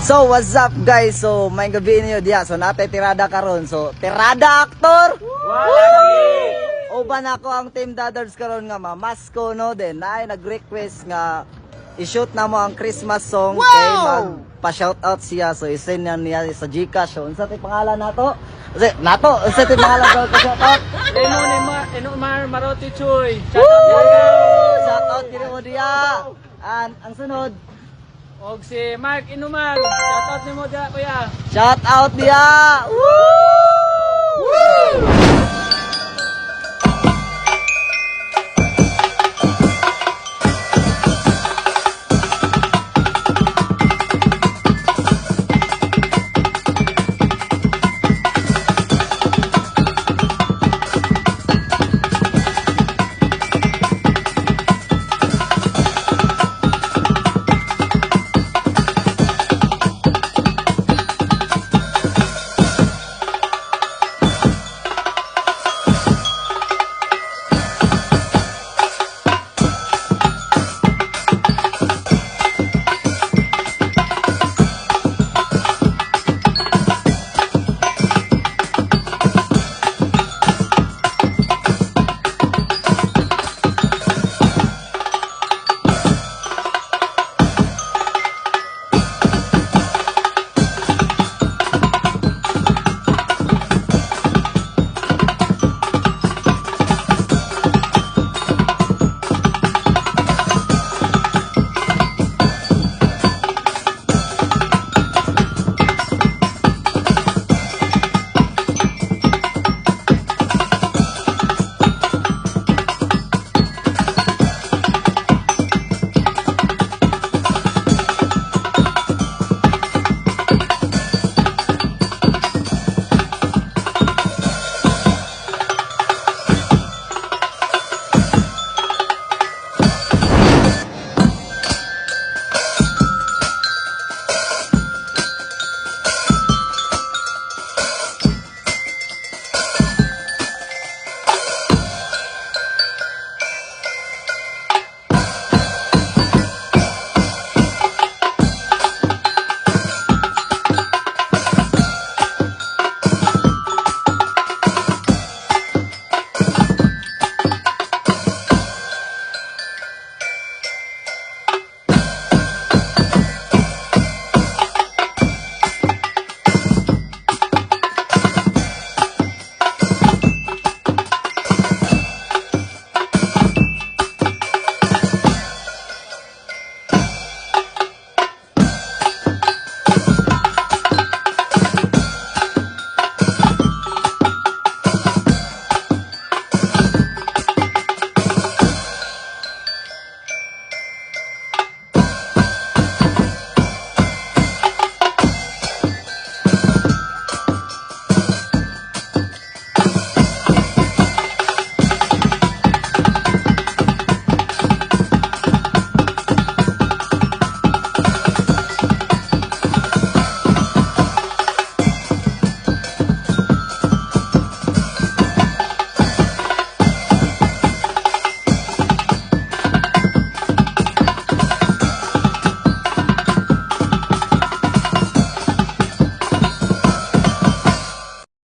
So, what's up guys? So, may gabi niyo diya. So, natay tirada karon. So, tirada aktor. Uban ako ang Team Dadders karon nga mamasko no then ay nag-request nga i-shoot na mo ang Christmas song kay magpa-shoutout siya. So, isend niya sa Gcash. So, unsa tay pangalan nato? Unsa tay pangalan sa shoutout? Inumar Maroti Chuy. Shoutout diri mo diya. Ang sunod, Og si Mark Inumar. Shoutout nimo dia kuya. shout out dia. Woo!